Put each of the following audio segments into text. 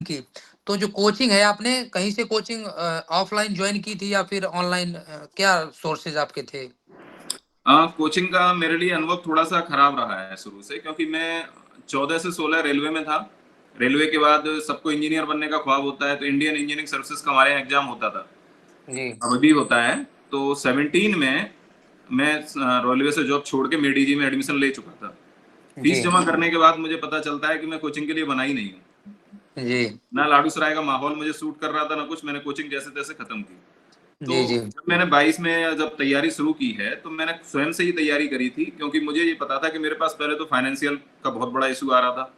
की। तो जो कोचिंग है आपने कहीं से कोचिंग ऑफलाइन ज्वाइन की थी या फिर ऑनलाइन, क्या सोर्सेज आपके थे? कोचिंग का मेरे लिए अनुभव थोड़ा सा खराब रहा है शुरू से, क्योंकि मैं 14 से 16 रेलवे में था। रेलवे के बाद सबको इंजीनियर बनने का ख्वाब होता है, तो इंडियन इंजीनियरिंग सर्विसेज का हमारे यहाँ एग्जाम होता था, जी। अब भी होता है। तो 17 में मैं रेलवे से जॉब छोड़ के मेडीजी में एडमिशन ले चुका था। जी। फीस जमा करने के बाद मुझे पता चलता है कि मैं कोचिंग के लिए बना ही नहीं हूँ। जी। ना लाडू सराय का माहौल मुझे सूट कर रहा था, ना कुछ। मैंने कोचिंग जैसे तैसे खत्म की। तो जी। जी। जब मैंने 22 में जब तैयारी शुरू की है, तो मैंने स्वयं से ही तैयारी करी थी, क्योंकि मुझे ये पता था कि मेरे पास पहले तो फाइनेंशियल का बहुत बड़ा इशू आ रहा था।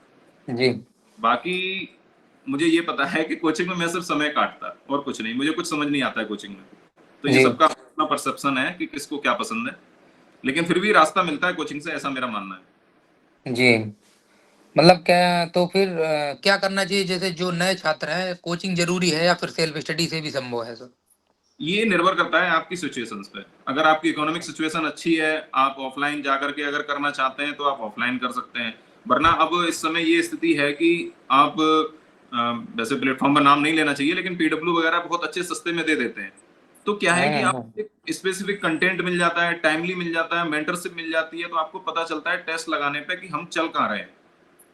जी। बाकी मुझे ये पता है कि कोचिंग में मैं सिर्फ समय काटता और कुछ नहीं, मुझे कुछ समझ नहीं आता है कोचिंग में। तो ये जी। सबका अपना परसेप्शन है कि किसको क्या पसंद है, लेकिन फिर भी रास्ता मिलता है कोचिंग से, ऐसा मेरा मानना है। जी। मतलब क्या तो फिर क्या करना चाहिए, जैसे जो नए छात्र हैं, कोचिंग जरूरी है या फिर सेल्फ स्टडी से भी संभव है सर? ये निर्भर करता है आपकी सिचुएशंस पे। अगर आपकी इकोनॉमिक सिचुएशन अच्छी है, आप ऑफलाइन जाकर के अगर करना चाहते हैं तो आप ऑफलाइन कर सकते हैं। वरना अब इस समय ये स्थिति है कि आप वैसे प्लेटफॉर्म का नाम नहीं लेना चाहिए, लेकिन पीडब्ल्यू वगैरह बहुत अच्छे सस्ते में दे देते हैं। तो क्या है कि हाँ। आप स्पेसिफिक कंटेंट मिल जाता है, टाइमली मिल जाता है, मेंटरशिप मिल जाती है, तो आपको पता चलता है टेस्ट लगाने पे कि हम चल कहाँ रहे हैं।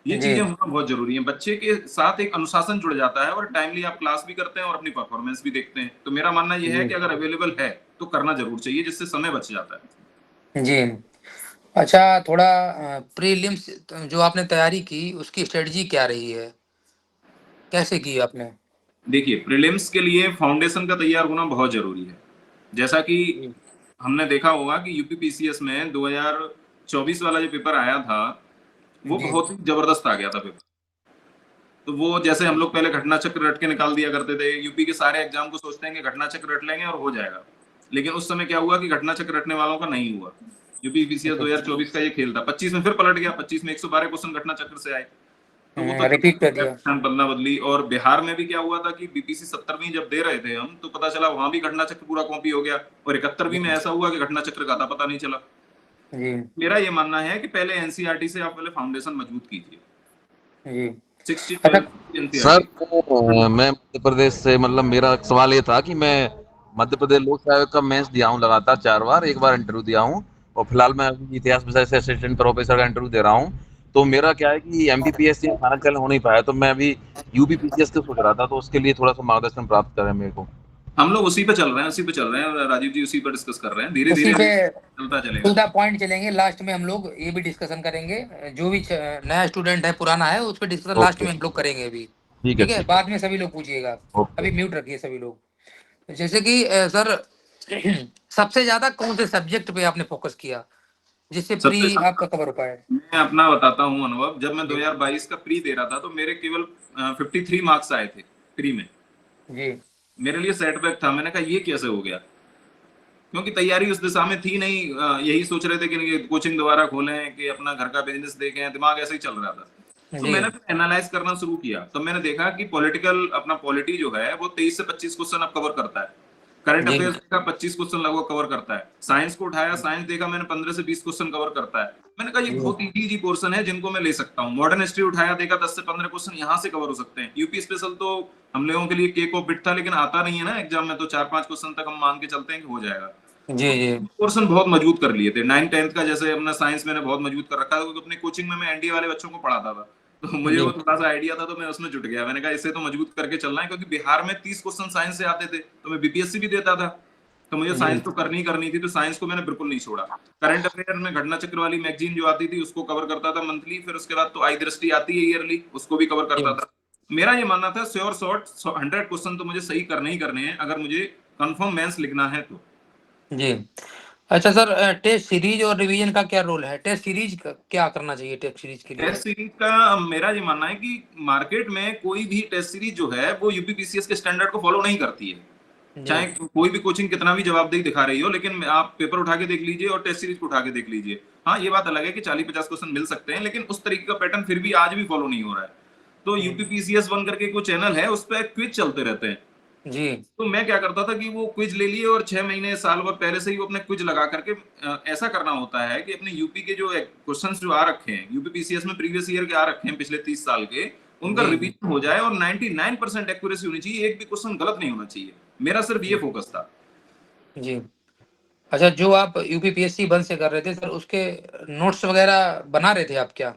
ये जी। चीजें होना बहुत जरूरी है। बच्चे के साथ एक अनुशासन जुड़ जाता है, और टाइमली आप क्लास भी करते हैं और अपनी परफॉर्मेंस भी देखते हैं। तो मेरा मानना ये है जी। कि अगर अवेलेबल है तो करना जरूर चाहिए, जिससे समय बच जाता है। जी। अच्छा, थोड़ा प्रीलिम्स जो आपने तैयारी की उसकी स्ट्रेटजी क्या रही है, कैसे की आपने? देखिए, प्रीलिम्स के लिए फाउंडेशन का तैयार होना बहुत जरूरी है। जैसा कि जी। हमने देखा होगा कि यूपीपीसीएस में 2024 वाला जो पेपर आया था, वो जी। बहुत ही जबरदस्त आ गया था पेपर। तो वो जैसे हम लोग पहले घटना चक्र रट के निकाल दिया करते थे, यूपी के सारे एग्जाम को सोचते हैं कि घटना चक्र रट लेंगे और हो जाएगा। लेकिन उस समय क्या हुआ कि घटना चक्र रटने वालों का नहीं हुआ। यूपी पीसीएस 2024 का ये खेल था। 25 में फिर पलट गया, 25 में 112 क्वेश्चन घटना चक्र से आए। तो वो तो रिपीट कर दिया। बदला बदली। और बिहार में भी क्या हुआ था कि बीपीसी 70वीं जब दे रहे थे हम, तो पता चला वहां भी घटना चक्र पूरा कॉपी हो गया, और 71वीं में जी। ऐसा हुआ कि घटना चक्र का था पता नहीं चला। जी। मेरा ये मानना है कि पहले एनसीईआरटी से आप पहले फाउंडेशन मजबूत कीजिए। जी। 60 अच्छा। 12 सर, एनसीईआरटी। मैं मध्य प्रदेश से, मतलब मेरा सवाल ये था कि मैं मध्य प्रदेश लोक सेवा आयोग का मेंस दिया हूँ लगातार 4 बार, एक बार इंटरव्यू दिया हूँ, और फिलहाल मैं अभी इतिहास विषय से असिस्टेंट प्रोफेसर का इंटरव्यू दे रहा हूँ। तो मेरा क्या है कि एमबीपीएस से फाइनल चयन हो नहीं पाया, तो मैं अभी यूबीपीसीएस का सोच रहा था, तो उसके लिए थोड़ा सा मार्गदर्शन प्राप्त करें मेरे को। हम लोग उसी पे चल रहे हैं, उसी पे चल रहे हैं राजीव जी, उसी पे डिस्कस कर रहे हैं। धीरे उसी धीरे पे चलता चलेगा। टू द पॉइंट चलेंगे, लास्ट में हम लोग ये भी डिस्कशन करेंगे। जो भी नया स्टूडेंट है पुराना है उस पर डिस्कशन लास्ट ओके, में हम लोग करेंगे अभी। ठीक है, ठीक है, ठीक है। बाद में सभी लोग पूछिएगा। ओके। अभी म्यूट रखिए सभी लोग। तो जैसे कि सर, सबसे ज्यादा कौन से सब्जेक्ट पे आपने फोकस किया जिससे सबसे प्री आपका कवर हो पाए? मैं अपना बताता हूँ अनुभव। जब मैं जी। 2022 का प्री दे रहा था, तो मेरे केवल 53 मार्क्स आए थे प्री में। जी। मेरे लिए सेटबैक था। मैंने कहा ये कैसे हो गया, क्योंकि तैयारी उस दिशा में थी नहीं। यही सोच रहे थे कि कोचिंग दोबारा खोलें, कि अपना घर का बिजनेस देखें, दिमाग ऐसे ही चल रहा था। तो जी। मैंने फिर एनालाइज करना शुरू किया, तो मैंने देखा कि पॉलिटिकल अपना पॉलिटी जो है वो 23 से 25 क्वेश्चन अब कवर करता है। करंट जी। अफेयर्स देखा, 25 क्वेश्चन लगभग कवर करता है। साइंस को उठाया, साइंस देखा मैंने, 15 से 20 क्वेश्चन कवर करता है। मैंने कहा ये जी। बहुत इजी पोर्शन है जिनको मैं ले सकता हूँ। मॉडर्न हिस्ट्री उठाया, देखा 10 से 15 क्वेश्चन यहाँ से कवर हो सकते हैं। यूपी स्पेशल तो हम लोगों के लिए केक ऑफ बिट था, लेकिन आता नहीं है ना एग्जाम में, तो 4-5 क्वेश्चन तक हम मान के चलते हैं कि हो जाएगा। जी। जी। पोर्शन बहुत मजबूत कर लिए थे। 9th 10th का जैसे अपना साइंस मैंने बहुत मजबूत कर रखा था, क्योंकि अपनी कोचिंग में मैं एनडीए वाले बच्चों को पढ़ाता था, तो मुझे जी। वो थोड़ा सा आइडिया था, तो मैं उसमें जुट गया। मैंने कहा इसे तो मजबूत करके चलना है, क्योंकि बिहार में 30 क्वेश्चन साइंस से आते थे, तो मैं बीपीएससी भी देता था, तो मुझे जी। साइंस तो करनी ही करनी थी। तो साइंस को मैंने बिल्कुल नहीं छोड़ा। करंट अफेयर में घटना चक्र वाली मैगजीन जो आती थी उसको कवर करता था मंथली। फिर उसके बाद तो आई दृष्टि आती है ईयरली, उसको भी कवर करता जी। था। मेरा ये मानना था श्योर शॉर्ट 100 क्वेश्चन तो मुझे सही करने ही करने हैं, अगर मुझे कंफर्म मेंस लिखना है तो। जी। अच्छा सर, टेस्ट सीरीज और रिवीजन का क्या रोल है? टेस्ट सीरीज क्या करना चाहिए टेस्ट सीरीज के लिए? टेस्ट सीरीज का मेरा ये मानना है कि मार्केट में कोई भी टेस्ट सीरीज जो है वो यूपीपीसीएस के स्टैंडर्ड को फॉलो नहीं करती है। जी। चाहे कोई भी कोचिंग कितना भी जवाबदेही दिखा रही हो, लेकिन आप पेपर उठा के देख लीजिए और टेस्ट सीरीज को उठा के देख लीजिए। हाँ, ये बात अलग है कि 40-50 क्वेश्चन मिल सकते हैं, लेकिन उस तरीके का पैटर्न फिर भी आज भी फॉलो नहीं हो रहा है। तो जी। यूपीपीसीएस वन करके कोई चैनल है, उस पर क्विज चलते रहते हैं। जी। तो मैं क्या करता था कि वो क्विज ले लिए, और 6 महीने साल भर पहले से ही वो अपने क्विज लगा करके ऐसा करना होता है कि अपने यूपी के जो क्वेश्चंस जो आ रखे हैं यूपी पीसीएस में, प्रीवियस ईयर के आ रखे हैं पिछले 30 साल के, उनका जी रिवीजन हो जाए और 99% एक्यूरेसी होनी चाहिए, एक भी क्वेश्चन गलत नहीं होना चाहिए। मेरा सिर्फ ये फोकस था। जी। अच्छा, जो आप यूपीपीएससी बंद से कर रहे थे सर, उसके नोट्स वगैरह बना रहे थे आप क्या?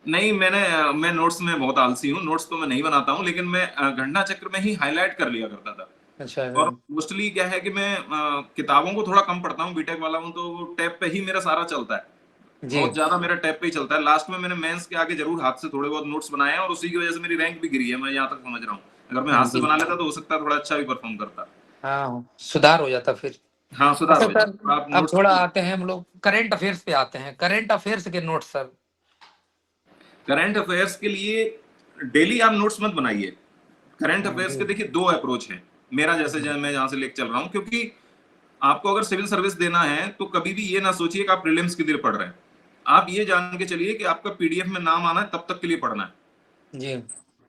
नहीं, मैं नोट्स में बहुत आलसी हूँ, नोट्स तो मैं नहीं बनाता हूँ, लेकिन मैं घटना चक्र में ही हाईलाइट कर लिया करता था। अच्छा और सर। मोस्टली क्या है कि मैं किताबों को थोड़ा कम पढ़ता हूँ, बीटेक वाला हूँ, तो वो टैब पे ही मेरा सारा चलता है। जी बहुत ज्यादा मेरा टैब पे ही चलता है। लास्ट में मैंने मेंस के आगे जरूर हाथ से थोड़े बहुत नोट्स बनाए हैं और उसी की वजह से मेरी रैंक भी गिरी है, मैं यहाँ तक समझ रहा हूँ। अगर मैं हाथ से जी। बना लेता तो हो सकता है थोड़ा अच्छा भी परफॉर्म करता। हाँ, सुधार हो जाता फिर। हाँ, सुधार अच्छा हो सर, जाता। आप अब नोट्स थोड़ा आते हैं हम लोग करंट अफेयर्स पे आते हैं। करंट अफेयर्स के नोट्स सर। करंट अफेयर्स के लिए डेली आप नोट्स मत बनाइए। करंट अफेयर्स के जी देखिए दो अप्रोच है मेरा, जैसे मैं जहां से लेकर चल रहा हूँ, क्योंकि आपको अगर सिविल सर्विस देना है तो कभी भी ये ना सोचिए कि आप प्रीलिम्स के लिए पढ़ रहे हैं। आप ये जान के चलिए कि आपका पीडीएफ में नाम आना है तब तक के लिए पढ़ना है। जी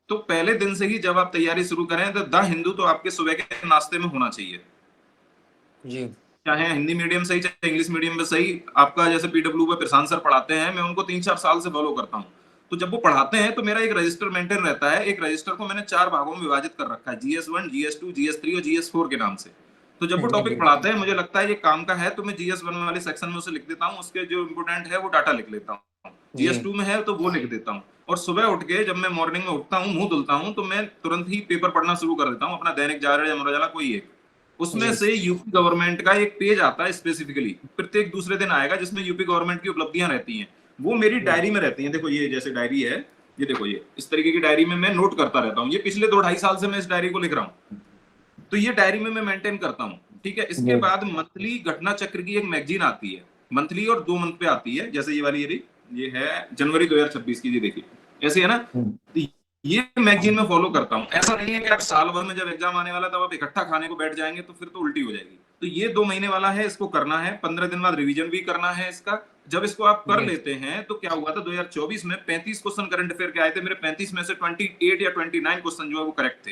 तो पहले दिन से ही जब आप तैयारी शुरू करें तो द हिंदू तो आपके सुबह के नाश्ते में होना चाहिए, जी चाहे हिंदी मीडियम सही चाहे इंग्लिश मीडियम में सही। आपका जैसे पीडब्ल्यू पे प्रशांत सर पढ़ाते हैं, मैं उनको 3-4 साल से फॉलो करता हूँ। तो जब वो पढ़ाते हैं तो मेरा एक रजिस्टर मेंटेन रहता है। एक रजिस्टर को मैंने 4 भागों में विभाजित कर रखा है, GS1, GS2, GS3 और GS4 के नाम से। तो जब वो जी टॉपिक पढ़ाते हैं, मुझे लगता है ये काम का है, तो मैं GS1 वाले सेक्शन में उसे लिख देता हूँ, उसके जो इंपोर्टेंट है वो डाटा लिख लेता हूँ। जी GS2 में है तो वो लिख देता हूँ। और सुबह उठ के जब मैं मॉर्निंग में उठता हूँ, मुंह धुलता हूँ, तो मैं तुरंत ही पेपर पढ़ना शुरू कर देता हूँ, अपना दैनिक जागरण या अमर उजाला कोई एक। उसमें जी से यूपी गवर्नमेंट का एक पेज आता है स्पेसिफिकली, प्रत्येक दूसरे दिन आएगा, जिसमें यूपी गवर्नमेंट की उपलब्धियां रहती हैं। वो मेरी जी डायरी में रहती हैं। देखो ये जैसे डायरी है, ये देखो, ये इस तरीके की डायरी में मैं नोट करता रहता हूँ। ये पिछले 2-2.5 साल से मैं इस डायरी को लिख रहा हूँ, तो ये डायरी में मैं मेंटेन करता हूँ। ठीक है, इसके जी बाद मंथली घटना चक्र की एक मैगजीन आती है, मंथली और 2 मंथ पे आती है। जैसे ये वाली, ये है जनवरी 2026 की, ये देखिए ऐसे है ना। तो ये मैगजीन में फॉलो करता हूँ। ऐसा नहीं है कि आप साल भर में जब एग्जाम आने वाला तब आप इकट्ठा खाने को बैठ जाएंगे, तो फिर तो उल्टी हो जाएगी। तो ये 2 महीने वाला है, इसको करना है। 15 दिन बाद रिवीजन भी करना है इसका। जब इसको आप कर जी लेते हैं तो क्या हुआ था, 2024 में 35 क्वेश्चन करंट अफेयर के आए थे मेरे। 35 में से 28 या 29 क्वेश्चन जो है वो करेक्ट थे।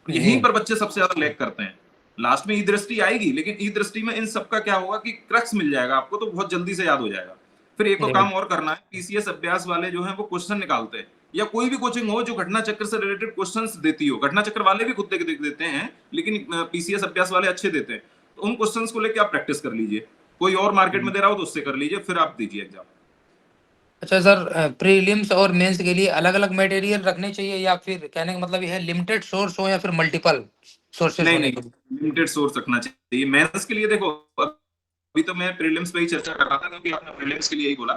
जी यहीं पर बच्चे सबसे ज्यादा लैग करते हैं। लास्ट में ई दृष्टि आएगी, लेकिन ई दृष्टि में इन सबका क्या होगा कि क्रक्स मिल जाएगा आपको, तो बहुत जल्दी से याद हो जाएगा। फिर एक और जी काम और करना है, पीसीएस अभ्यास वाले जो हैं वो क्वेश्चन निकालते हैं, या कोई भी कोचिंग हो जो घटना चक्र से रिलेटेड क्वेश्चंस देती हो। घटना चक्र वाले भी खुद देख देते हैं, लेकिन पीसीएस अभ्यास वाले अच्छे देते हैं। तो उन क्वेश्चंस को लेकर आप प्रैक्टिस कर लीजिए। कोई और मार्केट में दे रहा हो तो उससे कर लीजिए, फिर आप दीजिए एग्जाम। अच्छा सर, प्रीलिम्स और मेंस के लिए अलग अलग मटेरियल रखने चाहिए, या फिर कहने का मतलब यह है लिमिटेड सोर्स हो या फिर मल्टीपल सोर्सेस नहीं होने नहीं, चाहिए? लिमिटेड सोर्स रखना चाहिए। मेंस के लिए देखो, अभी तो मैं प्रीलिम्स पे ही चर्चा कर रहा था, क्योंकि आपने प्रीलिम्स के लिए ही बोला।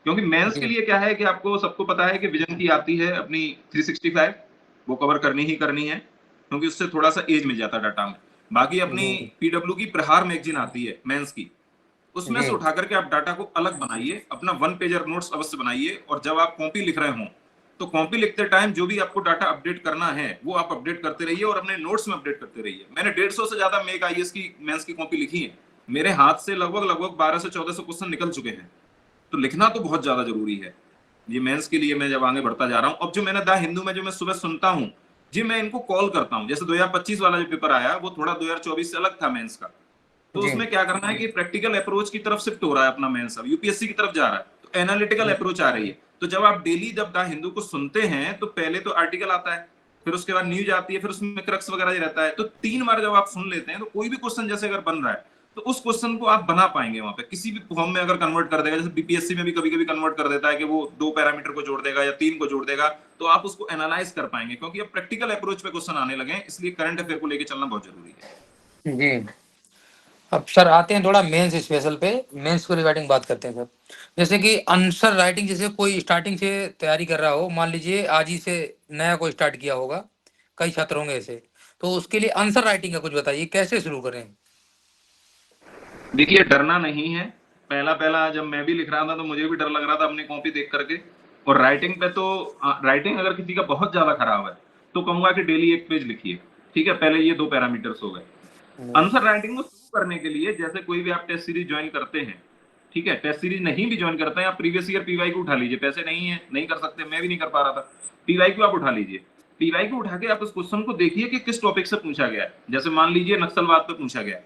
क्योंकि मेंस के जी लिए क्या है कि आपको सबको पता है कि विजन की आती है अपनी 365, वो कवर करनी ही करनी है, क्योंकि उससे थोड़ा सा एज मिल जाता है डाटा में। बाकी अपनी जी पीडब्ल्यू की प्रहार मैगजीन आती है मेंस की, उसमें जी से उठा करके आप डाटा को अलग बनाइए, अपना 1 पेजर नोट्स अवश्य बनाइए। और जब आप कॉपी लिख रहे हो तो कॉपी लिखते टाइम जो भी आपको डाटा अपडेट करना है वो आप अपडेट करते रहिए और अपने नोट्स में अपडेट करते रहिए। मैंने 150 से ज्यादा मेक आईएएस की मेंस की कॉपी लिखी है। मेरे हाथ से लगभग लगभग 12 से 1400 क्वेश्चन निकल चुके हैं। तो लिखना तो बहुत ज्यादा जरूरी है। ये मेंस के लिए मैं जब आगे बढ़ता जा रहा हूँ, अब जो मैंने द हिंदू में जो मैं सुबह सुनता हूँ, जी मैं इनको कॉल करता हूँ। जैसे 2025 वाला जो पेपर आया वो थोड़ा 2024 से अलग था मेंस का। तो जी उसमें क्या करना है कि प्रैक्टिकल अप्रोच की तरफ शिफ्ट हो रहा है अपना मेंस, अब यूपीएससी की तरफ जा रहा है, तो एनालिटिकल अप्रोच आ रही है। तो जब आप डेली जब द हिंदू को सुनते हैं तो पहले तो आर्टिकल आता है, फिर उसके बाद न्यूज आती है, फिर उसमें क्रक्स वगैरह रहता है। तो 3 बार जब आप सुन लेते हैं तो कोई भी क्वेश्चन जैसे अगर बन रहा है तो उस क्वेश्चन को आप बना पाएंगे वहां पे किसी भी फॉर्म में। अगर कन्वर्ट कर देगा, जैसे बीपीएससी में भी कभी कभी कन्वर्ट कर देता है कि वो 2 पैरामीटर को जोड़ देगा या 3 को जोड़ देगा, तो आप उसको एनालाइज कर पाएंगे। क्योंकि अब प्रैक्टिकल अप्रोच पे क्वेश्चन आने लगे हैं, इसलिए करंट अफेयर को लेकर चलना बहुत जरूरी है। जी। अब सर आते हैं थोड़ा मेंस स्पेशल पे। मेंस को रिगार्डिंग बात करते हैं सर। जैसे कि आंसर राइटिंग, जैसे कोई स्टार्टिंग से तैयारी कर रहा हो, मान लीजिए आज ही से नया कोई स्टार्ट किया होगा, कई छात्र होंगे ऐसे, तो उसके लिए आंसर राइटिंग का कुछ बताइए, कैसे शुरू करें? देखिए, डरना नहीं है। पहला पहला जब मैं भी लिख रहा था तो मुझे भी डर लग रहा था अपनी कॉपी देख करके। और राइटिंग पे तो राइटिंग अगर किसी का बहुत ज्यादा खराब है तो कहूंगा कि डेली 1 पेज लिखिए। ठीक है, पहले ये 2 पैरामीटर्स हो गए। आंसर राइटिंग को शुरू करने के लिए जैसे कोई भी आप टेस्ट सीरीज ज्वाइन करते हैं, ठीक है, टेस्ट सीरीज नहीं भी ज्वाइन करते हैं, आप प्रीवियस ईयर पीवाई को उठा लीजिए। पैसे नहीं है, नहीं कर सकते, मैं भी नहीं कर पा रहा था। पीवाई को आप उठा लीजिए। पीवाई को उठा के आप उस क्वेश्चन को देखिए कि किस टॉपिक से पूछा गया है। जैसे मान लीजिए नक्सलवाद पे पूछा गया है,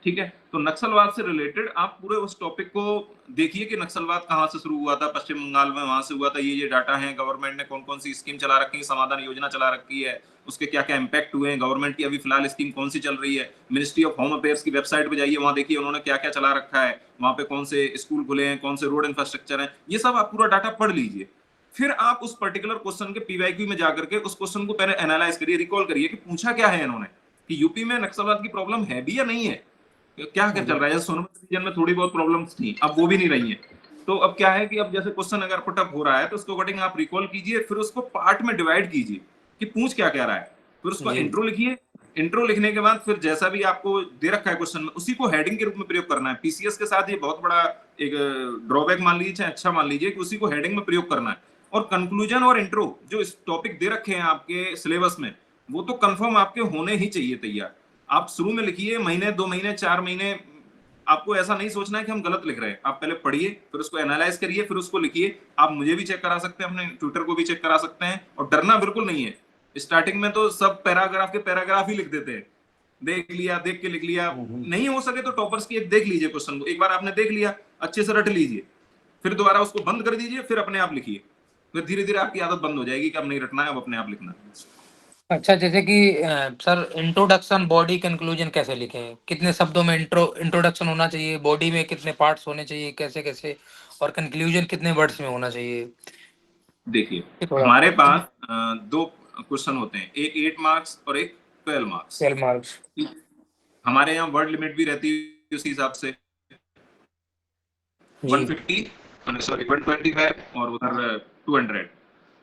ठीक है, तो नक्सलवाद से रिलेटेड आप पूरे उस टॉपिक को देखिए कि नक्सलवाद कहाँ से शुरू हुआ था, पश्चिम बंगाल में वहां से हुआ था, ये डाटा है, गवर्नमेंट ने कौन कौन सी स्कीम चला रखी है, समाधान योजना चला रखी है, उसके क्या क्या इम्पैक्ट हुए हैं, गवर्नमेंट की अभी फिलहाल स्कीम कौन सी चल रही है, मिनिस्ट्री ऑफ होम अफेयर्स की वेबसाइट पे जाइए, वहां देखिए उन्होंने क्या क्या चला रखा है, वहां पे कौन से स्कूल खुले हैं, कौन से रोड इंफ्रास्ट्रक्चर है, ये सब आप पूरा डाटा पढ़ लीजिए। फिर आप उस पर्टिकुलर क्वेश्चन के पीवाईक्यू में जाकर के उस क्वेश्चन को पहले एनालाइज करिए, रिकॉल करिए कि पूछा क्या है इन्होंने, कि यूपी में नक्सलवाद की प्रॉब्लम है भी या नहीं है, क्या क्या चल रहा है। जैसे सोनभद्र रीजन में थोड़ी बहुत प्रॉब्लम्स थी, अब वो भी नहीं रही है। तो अब क्या है कि अब जैसे क्वेश्चन अगर पुटअप हो रहा है तो उसको अकॉर्डिंग आप रिकॉल कीजिए, फिर उसको पार्ट में डिवाइड कीजिए कि पूछ क्या क्या रहा है, फिर उसको जी इंट्रो लिखिए। इंट्रो लिखने के बाद फिर जैसा भी आपको दे रखा है क्वेश्चन में, उसी को हेडिंग के रूप में प्रयोग करना है। पीसीएस के साथ ये बहुत बड़ा एक ड्रॉबैक मान लीजिए, चाहे अच्छा मान लीजिए, कि उसी को हेडिंग में प्रयोग करना है। और कंक्लूजन और इंट्रो जो इस टॉपिक दे रखे हैं आपके सिलेबस में, वो तो कंफर्म आपके होने ही चाहिए तैयार। आप शुरू में लिखिए, महीने 2 महीने 4 महीने, आपको ऐसा नहीं सोचना है कि हम गलत लिख रहे हैं। आप पहले पढ़िए, फिर उसको एनालाइज करिए, फिर उसको लिखिए। आप मुझे भी चेक करा सकते हैं, अपने ट्विटर को भी चेक करा सकते हैं, और डरना बिल्कुल नहीं है। स्टार्टिंग में तो सब पैराग्राफ के पैराग्राफ ही लिख देते हैं, देख लिया, देख के लिख लिया। नहीं हो सके तो टॉपर्स की एक देख लीजिए क्वेश्चन को, एक बार आपने देख लिया, अच्छे से रट लीजिए, फिर दोबारा उसको बंद कर दीजिए, फिर अपने आप लिखिए। फिर धीरे धीरे आपकी आदत बंद हो जाएगी कि अब नहीं रटना है, अब अपने आप लिखना है। अच्छा, जैसे कि सर इंट्रोडक्शन, बॉडी, कंक्लूजन कैसे लिखें, कितने शब्दों में इंट्रोडक्शन होना चाहिए, बॉडी में कितने पार्ट्स होने चाहिए, कैसे कैसे, और कंक्लूजन कितने वर्ड्स में होना चाहिए, देखिए, ये थोड़ा हमारे पास 2 क्वेश्चन होते हैं, एक 8 मार्क्स और एक 12 मार्क्स। 12 मार्क्स। हमारे यहाँ वर्ड लिमिट भी रहती है उसी हिसाब से, जी 150 सॉरी 125 और उधर 200।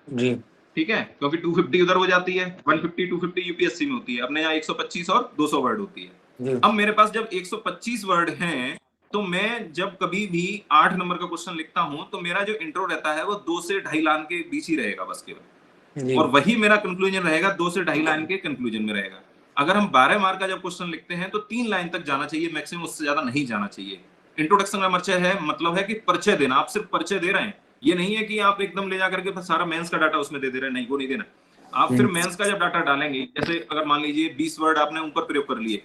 जी ठीक है, क्योंकि 250 उधर हो जाती है, 150 250 यूपीएससी में होती है, अपने यहाँ 125 और 200 वर्ड होती है। जी अब मेरे पास जब 125 वर्ड हैं, तो मैं जब कभी भी 8 नंबर का क्वेश्चन लिखता हूं, तो मेरा जो इंट्रो रहता है वो 2 से 2.5 लाइन के बीच ही रहेगा बस केवल, जी और वही मेरा कंक्लूजन रहेगा, 2 से 2.5 लाइन के कंक्लूजन में रहेगा। अगर हम 12 मार्क का जब क्वेश्चन लिखते हैं तो 3 लाइन तक जाना चाहिए मैक्सिमम, उससे ज्यादा नहीं जाना चाहिए। इंट्रोडक्शन का मतलब है कि परिचय देना, आप सिर्फ परिचय दे रहे हैं, ये नहीं है कि आप एकदम ले जाकर के सारा मेंस का डाटा उसमें दे रहे हैं, नहीं, वो नहीं देना। आप फिर मेंस का जब डाटा डालेंगे, जैसे अगर मान लीजिए 20 वर्ड आपने ऊपर प्रयोग कर लिए,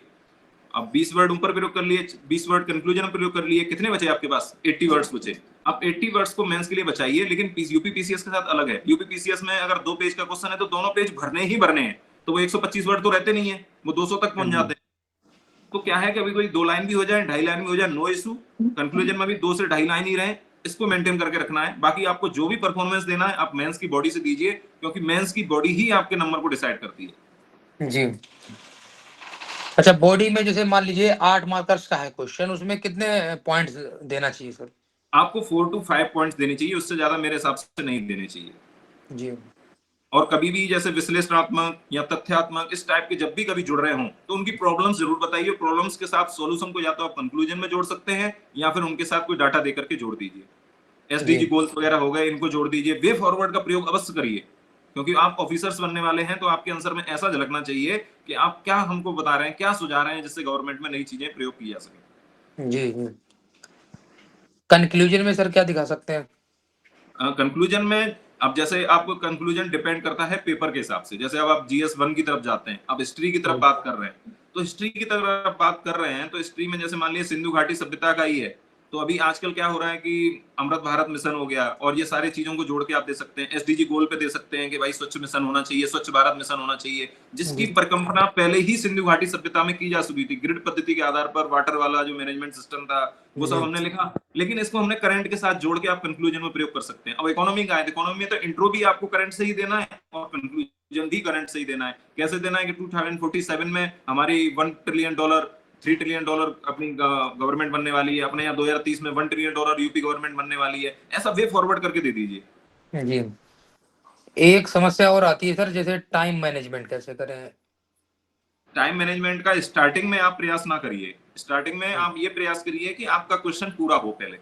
अब 20 वर्ड ऊपर प्रयोग कर लिए, 20 वर्ड कंक्लूजन में प्रयोग कर लिए, कितने बचे आपके पास? 80 वर्ड्स बचे। आप 80 वर्ड्स को मेंस के लिए बचाइए, लेकिन यूपी पीसीएस के साथ अलग है। यूपी पीसीएस में अगर 2 पेज का क्वेश्चन है तो दोनों पेज भरने ही भरने हैं, तो वो 125 वर्ड तो रहते नहीं है, वो 200 तक पहुंच जाते हैं। तो क्या है कि अभी कोई 2 लाइन भी हो जाए, 2.5 लाइन भी हो जाए, नो इशू। कंक्लूजन में भी 2 से 2.5 लाइन ही रहे, इसको मेंटेन करके रखना है। बाकी आपको जो भी परफॉर्मेंस देना है आप मेंस की बॉडी से दीजिए, क्योंकि मेंस की बॉडी ही आपके नंबर को डिसाइड करती है। जी। अच्छा, बॉडी में जैसे मान लीजिए 8 मार्कर्स का है क्वेश्चन, उसमें कितने पॉइंट्स देना चाहिए सर? आपको 4 to 5 पॉइंट्स देने चाहिए, उससे ज्यादा मेरे हिसाब से नहीं देने चाहिए। जी और कभी भी जैसे विश्लेषणात्मक या तथ्यात्मक इस टाइप के जब भी कभी जुड़ रहे हों, तो उनकी प्रॉब्लम्स जरूर बताइए। प्रॉब्लम्स के साथ सॉल्यूशन को या तो आप कंक्लूजन में जोड़ सकते हैं, या फिर उनके साथ कोई डाटा देकर के जोड़ दीजिए। एसडीजी गोल्स वगैरह हो गए, इनको जोड़ दीजिए। वे फॉरवर्ड का प्रयोग अवश्य करिए, क्योंकि आप ऑफिसर्स बनने वाले हैं, तो आपके आंसर में ऐसा झलकना चाहिए कि आप क्या हमको बता रहे हैं, क्या सुझा रहे हैं, जिससे गवर्नमेंट में नई चीजें प्रयोग की जा सके। जी जी। कंक्लूजन में सर क्या दिखा सकते हैं? कंक्लूजन में अब जैसे आपको कंक्लूजन डिपेंड करता है पेपर के हिसाब से। जैसे अब आप GS1 की तरफ जाते हैं, आप हिस्ट्री की तरफ बात कर रहे हैं, तो हिस्ट्री की तरफ बात कर रहे हैं, तो हिस्ट्री में जैसे मान लीजिए सिंधु घाटी सभ्यता का ही है, तो अभी आजकल क्या हो रहा है कि अमृत भारत मिशन हो गया, और ये सारी चीजों को जोड़ के आप दे सकते हैं। एसडीजी गोल पे दे सकते हैं कि भाई स्वच्छ मिशन होना चाहिए, स्वच्छ भारत मिशन होना चाहिए, जिसकी परिकल्पना पहले ही सिंधु घाटी सभ्यता में की जा चुकी थी। ग्रिड पद्धति के आधार पर वाटर वाला जो मैनेजमेंट सिस्टम था, वो सब हमने लिखा, लेकिन इसको हमने करंट के साथ जोड़ के आप कंक्लूजन में प्रयोग कर सकते हैं। अब इकोनॉमी का है, इकोनॉमी में तो इंट्रो भी आपको करंट से ही देना है और कंक्लूजन भी करंट से ही देना है। कैसे देना है कि 2047 में हमारी $1 ट्रिलियन $3 ट्रिलियन अपनी गवर्नमेंट बनने वाली है, अपने यहाँ 2030 में $1 ट्रिलियन यूपी गवर्नमेंट बनने वाली है, ऐसा वे फॉरवर्ड करके दे दीजिए। जी। एक समस्या और आती है सर, जैसे टाइम मैनेजमेंट कैसे करें? टाइम मैनेजमेंट का स्टार्टिंग में आप प्रयास ना करिए। स्टार्टिंग में आप ये प्रयास करिए कि आपका क्वेश्चन पूरा हो पहले।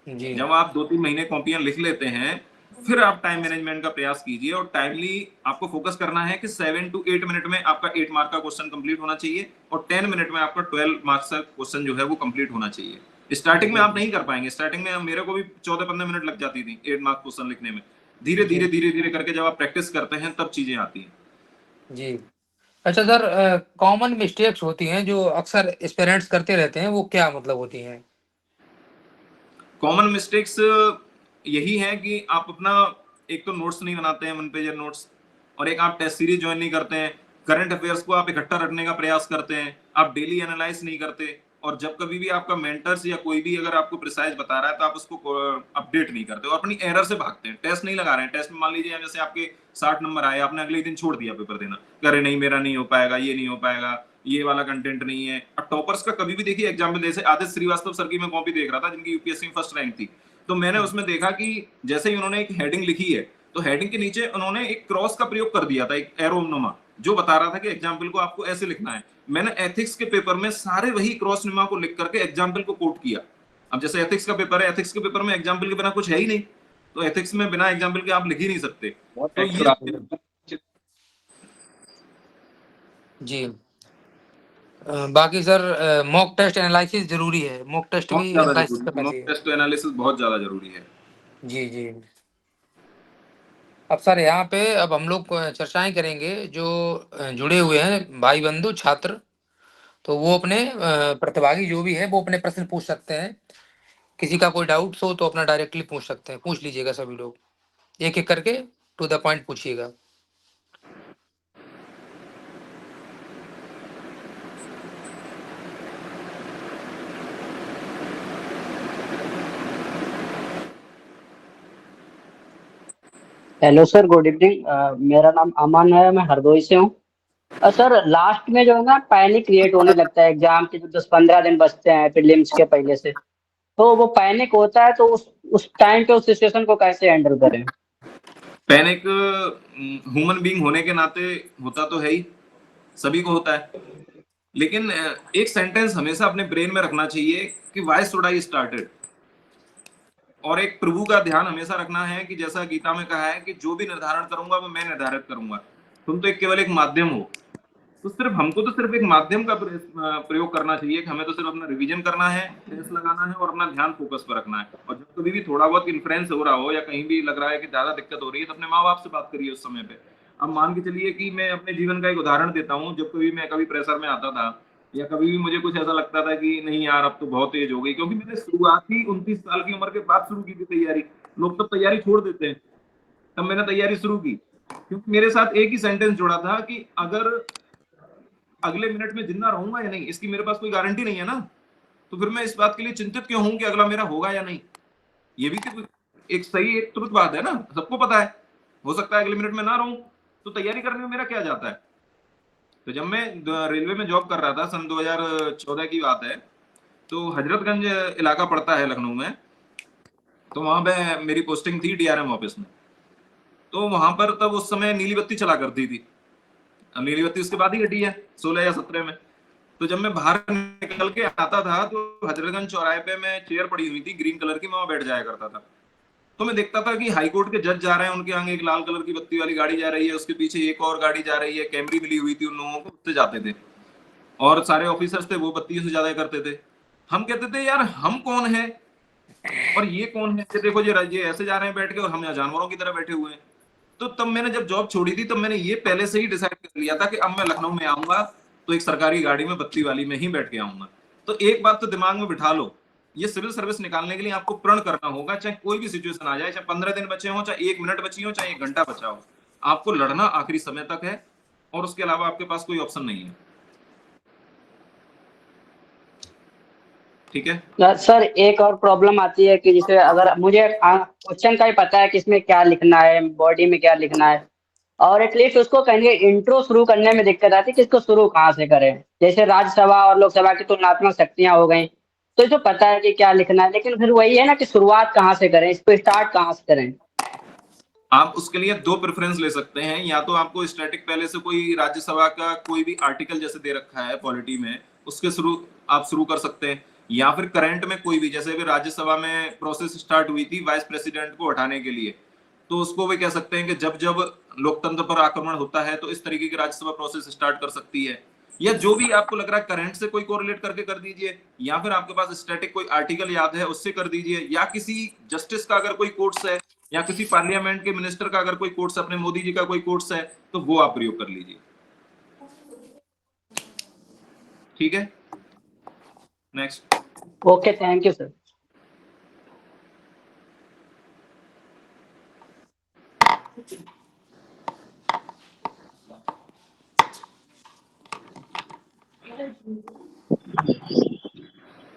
जी जब आप 2-3 महीने कॉपियां लिख लेते हैं, फिर आप टाइम मैनेजमेंट का प्रयास कीजिए। और टाइमली आपको फोकस करना है कि 7 to 8 मिनट में आपका 8 मार्क का क्वेश्चन कंप्लीट होना चाहिए, और 10 मिनट में आपका 12 मार्क्स का क्वेश्चन जो है वो कंप्लीट होना चाहिए। स्टार्टिंग में आप नहीं कर पाएंगे। स्टार्टिंग में मेरे को भी 14-15 मिनट लग जाती थी 8 मार्क क्वेश्चन लिखने में। धीरे धीरे धीरे धीरे करके जब आप प्रैक्टिस करते हैं तब चीजें आती हैं। जी। अच्छा सर, कॉमन मिस्टेक्स होती हैं जो अक्सर एस्पिरेंट्स करते रहते हैं, वो क्या मतलब होती हैं? कॉमन मिस्टेक्स यही है कि आप अपना एक तो नोट्स नहीं बनाते हैं, वन पेजर नोट्स, और एक आप टेस्ट सीरीज ज्वाइन नहीं करते हैं, करंट अफेयर्स को आप इकट्ठा रखने का प्रयास करते हैं, आप डेली एनालाइज नहीं करते, और जब कभी भी आपका मेंटर्स या कोई भी अगर आपको प्रिसाइज बता रहा है तो आप उसको अपडेट नहीं करते और अपनी एरर से भागते हैं। टेस्ट नहीं लगा रहे हैं, टेस्ट में मान लीजिए जैसे आपके 60 नंबर आए, आपने अगले दिन छोड़ दिया पेपर देना, अरे नहीं मेरा नहीं हो पाएगा, ये नहीं हो पाएगा, ये वाला कंटेंट नहीं है। अब टॉपर्स का कभी भी देखिए एग्जाम्पल, जैसे आदित्य श्रीवास्तव सर की मैं कॉपी देख रहा था जिनकी यूपीएससी में फर्स्ट रैंक थी, तो मैंने उसमें देखा कि जैसे ही उन्होंने एक हेडिंग लिखी है तो हेडिंग के नीचे उन्होंने एक क्रॉस का प्रयोग कर दिया था, एक एरोनुमा, जो बता रहा था कि एग्जाम्पल को आपको ऐसे लिखना है। मैंने एथिक्स के पेपर में सारे वही क्रॉस नुमा को लिख करके एग्जाम्पल को कोट किया। अब जैसे एथिक्स का पेपर है, एथिक्स के पेपर में एग्जाम्पल के बिना कुछ है ही नहीं, तो एथिक्स में बिना एग्जाम्पल के आप लिख ही नहीं सकते। तो ये जी। बाकी सर, मॉक टेस्ट एनालिसिस जरूरी है, मॉक टेस्ट बहुत भी ज्यादा एनालाइसिस जरूरी है, करना मॉक चाहिए। टेस्ट एनालिसिस बहुत ज्यादा जरूरी है। जी जी। अब सर यहाँ पे अब हम लोग चर्चाएं करेंगे जो जुड़े हुए हैं भाई बंधु छात्र, तो वो अपने प्रतिभागी जो भी है वो अपने प्रश्न पूछ सकते हैं। किसी का कोई डाउट्स हो तो अपना डायरेक्टली पूछ सकते हैं, पूछ लीजिएगा सभी लोग, एक एक करके टू द पॉइंट पूछिएगा। Hello sir, good evening. मेरा नाम अमन है, मैं हरदोई से हूँ। सर, लास्ट में जो है ना पैनिक क्रिएट होने लगता है एग्जाम के जो 10-15 दिन बचते हैं प्रीलिम्स के पहले से। तो वो पैनिक होता है, तो उस टाइम पे उस सिचुएशन को कैसे हैंडल करें? पैनिक ह्यूमन बीइंग होने के नाते होता तो है ही, सभी को होता है, लेकिन एक सेंटेंस हमेशा अपने ब्रेन में रखना चाहिए कि व्हाई शुड आई स्टार्टेड, और एक प्रभु का ध्यान हमेशा रखना है कि जैसा गीता में कहा है कि जो भी निर्धारण करूंगा वो मैं निर्धारित करूंगा, तुम तो एक केवल एक माध्यम हो। तो सिर्फ हमको तो सिर्फ एक माध्यम का प्रयोग करना चाहिए कि हमें तो सिर्फ अपना रिवीजन करना है, टेस्ट लगाना है और अपना ध्यान फोकस पर रखना है। और जब कभी भी थोड़ा बहुत इन्फ्लुएंस हो रहा हो या कहीं भी लग रहा है कि ज्यादा दिक्कत हो रही है तो अपने माँ बाप से बात करिए उस समय पे। अब मान के चलिए कि मैं अपने जीवन का एक उदाहरण देता हूँ, जब कभी मैं कभी प्रेशर में आता था या कभी भी मुझे कुछ ऐसा लगता था कि नहीं यार अब तो बहुत एज हो गई, क्योंकि मैंने शुरुआती 29 साल की उम्र के बाद शुरू की थी तैयारी। लोग तब तैयारी छोड़ देते हैं, तब मैंने तैयारी शुरू की क्योंकि मेरे साथ एक ही सेंटेंस जुड़ा था कि अगर अगले मिनट में जिंदा रहूंगा या नहीं इसकी मेरे पास कोई गारंटी नहीं है ना, तो फिर मैं इस बात के लिए चिंतित क्यों हूं कि अगला मेरा होगा या नहीं। ये भी तो एक सही एक तुरंत बात है ना, सबको पता है हो सकता है अगले मिनट में ना रहूं, तो तैयारी करने में मेरा क्या जाता है। तो जब मैं रेलवे में जॉब कर रहा था, सन 2014 की बात है, तो हजरतगंज इलाका पड़ता है लखनऊ में, तो वहां पे मेरी पोस्टिंग थी डीआरएम ऑफिस में। तो वहां पर तब उस समय नीली बत्ती चला करती थी, अब नीली बत्ती उसके बाद ही हटी है 16 या 17 में। तो जब मैं बाहर निकल के आता था तो हजरतगंज चौराहे पे मैं चेयर पड़ी हुई थी ग्रीन कलर की, मैं वहां बैठ जाया करता था। तो मैं देखता था कि हाई कोर्ट के जज जा रहे हैं, उनके आगे एक लाल कलर की बत्ती वाली गाड़ी जा रही है, उसके पीछे एक और गाड़ी जा रही है, कैमरी मिली हुई थी उन लोगों को, उससे जाते थे। और सारे ऑफिसर्स थे वो बत्तियों से ज्यादा करते थे। हम कहते थे यार हम कौन है और ये कौन है, देखो ये ऐसे जा रहे हैं बैठ के और हम यहाँ जानवरों की तरह बैठे हुए हैं। तो तब मैंने जब जॉब छोड़ी थी तब मैंने ये पहले से ही डिसाइड कर लिया था कि अब मैं लखनऊ में आऊंगा तो एक सरकारी गाड़ी में बत्ती वाली में ही बैठ के आऊंगा। तो एक बात तो दिमाग में बिठा लो, ये सिविल सर्विस निकालने के लिए आपको प्रण करना होगा, चाहे कोई भी सिचुएशन आ जाए, चाहे 15 दिन बचे हो, चाहे 1 मिनट बची हो, चाहे 1 घंटा बचा हो, आपको लड़ना आखिरी समय तक है और उसके अलावा आपके पास कोई ऑप्शन नहीं है। ठीक है सर, एक और प्रॉब्लम आती है कि जैसे अगर मुझे क्वेश्चन का ही पता है कि इसमें क्या लिखना है, बॉडी में क्या लिखना है, और एटलीस्ट उसको कहेंगे इंट्रो शुरू करने में दिक्कत आती है कि इसको शुरू कहाँ से करें। जैसे राज्यसभा और लोकसभा की तुलनात्मक शक्तियां हो गई, तो इसको पता है कि क्या लिखना है, लेकिन फिर वही है ना कि शुरुआत कहाँ से करें, इसको स्टार्ट कहाँ से करें। आप उसके लिए 2 प्रेफरेंस ले सकते हैं, या तो आपको स्टैटिक पहले से कोई राज्यसभा का कोई भी आर्टिकल जैसे दे रखा है पॉलिटी में उसके आप शुरू कर सकते हैं, या फिर करंट में कोई भी, जैसे अभी राज्यसभा में प्रोसेस स्टार्ट हुई थी वाइस प्रेसिडेंट को हटाने के लिए, तो उसको भी कह सकते हैं कि जब जब लोकतंत्र पर आक्रमण होता है तो इस तरीके की राज्यसभा प्रोसेस स्टार्ट कर सकती है। या जो भी आपको लग रहा है करंट से कोई कोरिलेट करके कर दीजिए, या फिर आपके पास स्टैटिक कोई आर्टिकल याद है उससे कर दीजिए, या किसी जस्टिस का अगर कोई कोर्स है या किसी पार्लियामेंट के मिनिस्टर का अगर कोई कोर्स, अपने मोदी जी का कोई कोर्स है तो वो आप प्रयोग कर लीजिए। ठीक है, next. Okay, thank you sir.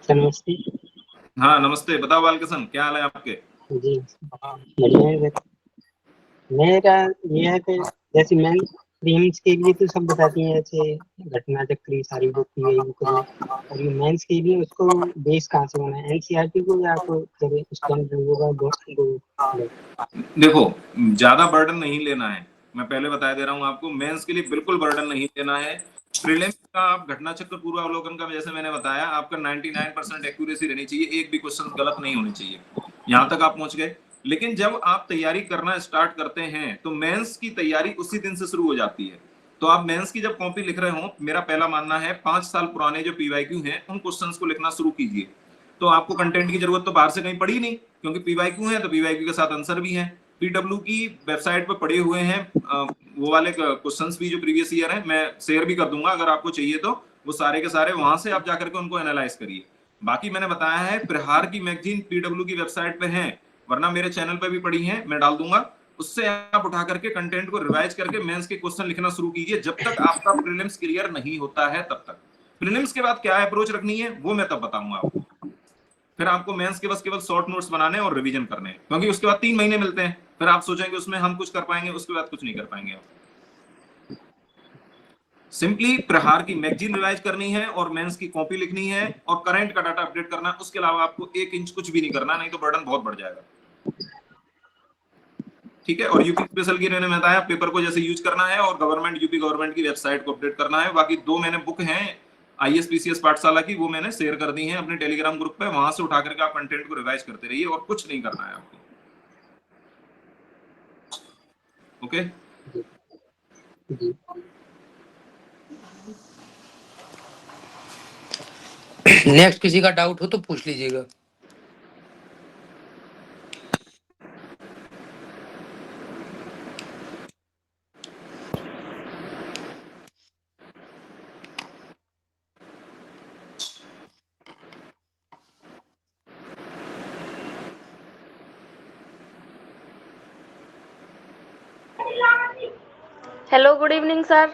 नमस्ते हाँ नमस्ते, बताओ बालकिशन, क्या हाल है आपके? जी। बढ़िया है सर। मेरा ये है कि जैसे मैं प्रीलिम्स के लिए तो सब बताती हैं, ऐसे घटना चक्री सारी होती है वो करो, और ये मेंस के लिए उसको बेस कहाँ से बना है, एनसीईआरटी को या तो फिर स्टैंडर्ड होगा दो। देखो, ज्यादा बर्डन नहीं लेना है, मैं पहले बता दे रहा हूँ आपको, मेंस के लिए बिल्कुल बर्डन नहीं लेना है। प्रीलिम्स का आप घटना चक्र पूर्वावलोकन का जैसे मैंने बताया, आपका 99% एक्यूरेसी रहनी चाहिए, एक भी क्वेश्चन गलत नहीं होने चाहिए, यहाँ तक आप पहुंच गए। लेकिन जब आप तैयारी करना स्टार्ट करते हैं तो मेंस की तैयारी उसी दिन से शुरू हो जाती है। तो आप मेंस की जब कॉपी लिख रहे हो, मेरा पहला मानना है 5 साल पुराने जो पीवाईक्यू हैं उन क्वेश्चंस को लिखना शुरू कीजिए। तो आपको कंटेंट की जरूरत तो बाहर से कहीं पड़ी नहीं, क्योंकि पीवाईक्यू है तो पीवाईक्यू के साथ आंसर भी है। पीडब्ल्यू की वेबसाइट पर पड़े हुए हैं वो वाले क्वेश्चंस भी जो प्रीवियस ईयर है, मैं शेयर भी कर दूंगा अगर आपको चाहिए तो, वो सारे के सारे वहां से आप जाकर के उनको एनालाइज करिए। बाकी मैंने बताया है प्रहार की मैगजीन पीडब्ल्यू की वेबसाइट पे है, वरना मेरे चैनल पे भी पड़ी है, मैं डाल दूंगा, उससे आप उठा करके कंटेंट को रिवाइज करके मेंस के क्वेश्चन लिखना शुरू कीजिए, जब तक आपका प्रीलिम्स क्लियर नहीं होता है तब तक। प्रीलिम्स के बाद क्या अप्रोच रखनी है वो मैं तब बताऊंगा आपको। फिर आपको मेंस के बस केवल शॉर्ट नोट्स बनाने और रिवीजन करने हैं, क्योंकि उसके बाद 3 महीने मिलते हैं, फिर आप सोचेंगे उसमें हम कुछ कर पाएंगे, उसके बाद कुछ नहीं कर पाएंगे आप। सिंपली प्रहार की मैगजीन रिवाइज करनी है और मेंस की कॉपी लिखनी है और करंट का डाटा अपडेट करना है, उसके अलावा आपको 1 इंच कुछ भी नहीं करना, नहीं तो बर्डन बहुत बढ़ जाएगा। ठीक है, और यूपी स्पेशल की मैंने बताया पेपर को जैसे यूज करना है, और गवर्नमेंट यूपी गवर्नमेंट की वेबसाइट को अपडेट करना है। बाकी 2 मैंने बुक हैं आईएसपीसीएस पाठशाला की, वो मैंने शेयर कर दी हैं अपने टेलीग्राम ग्रुप पे, वहां से उठा करके आप कंटेंट को रिवाइज करते रहिए और कुछ नहीं करना है आपको। ओके जी। नेक्स्ट किसी का डाउट हो तो पूछ लीजिएगा। Hello, good evening sir.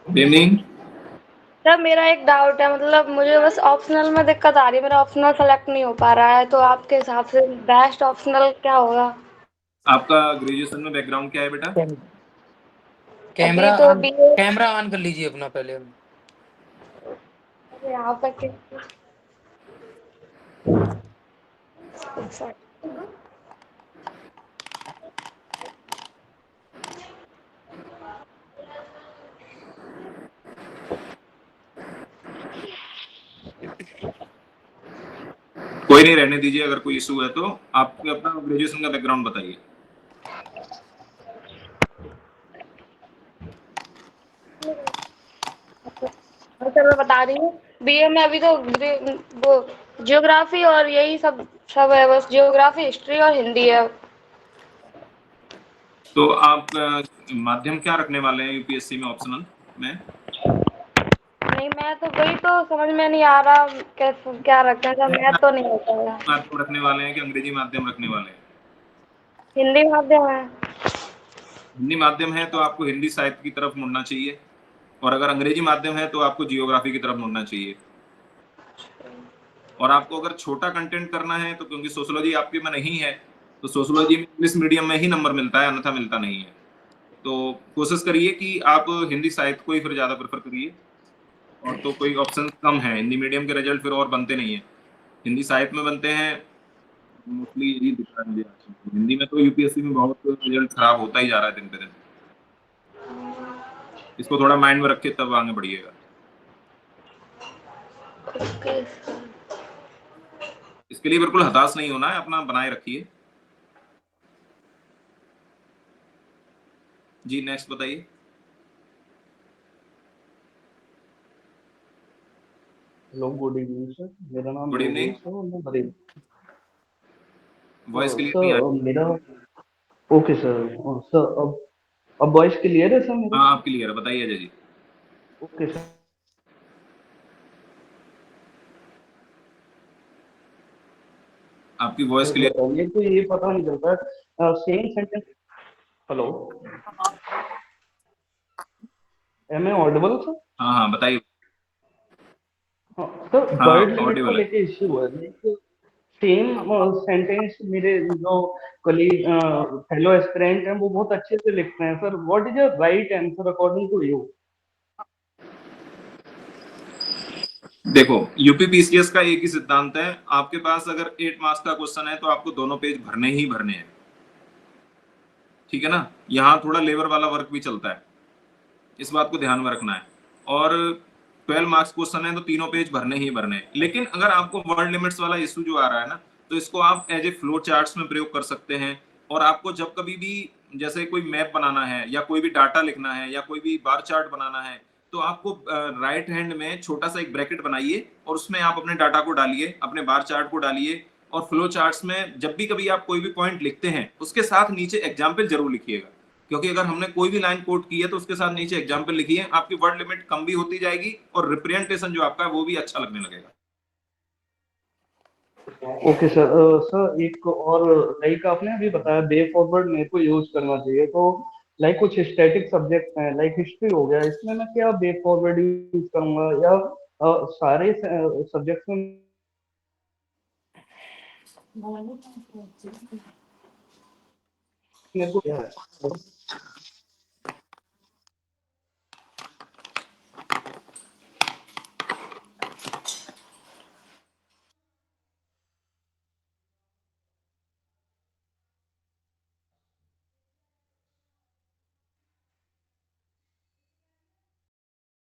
Good evening. Sir मेरा एक डाउट है, मतलब मुझे बस ऑप्शनल में दिक्कत आ रही है, मेरा ऑप्शनल सेलेक्ट नहीं हो पा रहा है, तो आपके हिसाब से बेस्ट ऑप्शनल क्या होगा? आपका ग्रेजुएशन में बैकग्राउंड क्या है बेटा? अभी कैमरा तो ऑन, बीए। कैमरा ऑन कर लीजिए अपना पहले। यहाँ तक कोई नहीं, रहने दीजिए, अगर कोई इशू है तो आप अपना ग्रेजुएशन का बैकग्राउंड बताइए। सर मैं बता रही हूँ, बीए में अभी तो वो जियोग्राफी और यही सब सब है, बस जियोग्राफी, हिस्ट्री और हिंदी है। तो आप माध्यम क्या रखने वाले हैं यूपीएससी में ऑप्शनल में? नहीं, मैं तो वही तो समझ में नहीं आ रहा कैसे क्या रखें सर, मैं तो नहीं होता है। माध्यम रखने वाले हैं कि अंग्रेजी माध्यम रखने वाले हैं? हिंदी माध्यम है। हिंदी माध्यम है तो आपको हिंदी साहित्य की तरफ मुड़ना चाहिए, और अगर अंग्रेजी माध्यम है तो आपको जियोग्राफी की तरफ मुड़ना चाहिए। और आपको अगर छोटा कंटेंट करना है तो, क्योंकि सोशियोलॉजी आपके में नहीं है, तो सोशियोलॉजी में इंग्लिश मीडियम में ही नंबर मिलता है, अन्यथा मिलता नहीं है। तो कोशिश करिए कि आप हिंदी साहित्य को ही फिर ज्यादा प्रेफर करिए, और तो कोई ऑप्शन कम है, हिंदी मीडियम के रिजल्ट फिर और बनते नहीं है, हिंदी साहित्य में बनते हैं मोस्टली, यही दिख रहा है मुझे आजकल। हिंदी में तो यूपीएससी में बहुत रिजल्ट खराब होता ही जा रहा है दिन पे दिन, इसको थोड़ा माइंड में रखे तब आगे बढ़िएगा। इसके लिए बिल्कुल हताश नहीं होना है, अपना बनाए रखिए। जी नेक्स्ट बताइए। Hello, good evening sir. मेरा नाम गुड इवनिंग। योगेश है और मैं बरेली। वॉइस क्लियर नहीं आ सर रही। मेरा ओके सर। सर अब वॉइस क्लियर है सर मेरा? हाँ आप क्लियर है, बताइए अजय जी। Okay sir. आपकी वॉइस क्लियर। मेरे को ये पता नहीं चलता same sentence. Hello, am I audible sir? हाँ हाँ बताइए। हाँ सर, हाँ वर्ड लिमिट को ऑडिबल है। लेके इश्यू है। लाइक सेम सेंटेंस मेरे जो कलीग फेलो एस्पिरेंट हैं वो बहुत अच्छे से लिखते हैं sir. What is your right answer according to you? देखो यूपीपीसीएस का एक ही सिद्धांत है, आपके पास अगर 8 मार्क्स का क्वेश्चन है तो आपको दोनों पेज भरने ही भरने हैं, ठीक है ना। यहाँ थोड़ा लेबर वाला वर्क भी चलता है, इस बात को ध्यान में रखना है। और 12 मार्क्स क्वेश्चन है तो तीनों पेज भरने ही भरने हैं। लेकिन अगर आपको वर्ड लिमिट्स वाला इशू जो आ रहा है ना, तो इसको आप एज ए फ्लो चार्ट्स में प्रयोग कर सकते हैं। और आपको जब कभी भी जैसे कोई मैप बनाना है या कोई भी डाटा लिखना है या कोई भी बार चार्ट बनाना है, तो आपको राइट हैंड में छोटा सा एक ब्रैकेट बनाइए और उसमें आप अपने डाटा को डालिए, अपने बार चार्ट को डालिए। और फ्लो चार्ट्स में जब भी कभी आप कोई भी पॉइंट लिखते हैं उसके साथ नीचे एग्जाम्पल जरूर लिखिएगा, क्योंकि अगर हमने कोई भी लाइन कोट की है तो उसके साथ नीचे एग्जाम्पल लिखिए, आपकी वर्ड लिमिट कम भी होती जाएगी और रिप्रेजेंटेशन जो आपका है वो भी अच्छा लगने लगेगा। Okay sir. सर एक और, लाइक आपने अभी बताया वे फॉरवर्ड मेरे को यूज करना चाहिए, तो लाइक कुछ स्टैटिक सब्जेक्ट हैं लाइक हिस्ट्री हो गया, इसमें मैं क्या वे फॉरवर्ड यूज करूंगा या सारे सब्जेक्ट्स में मेरे को क्या है?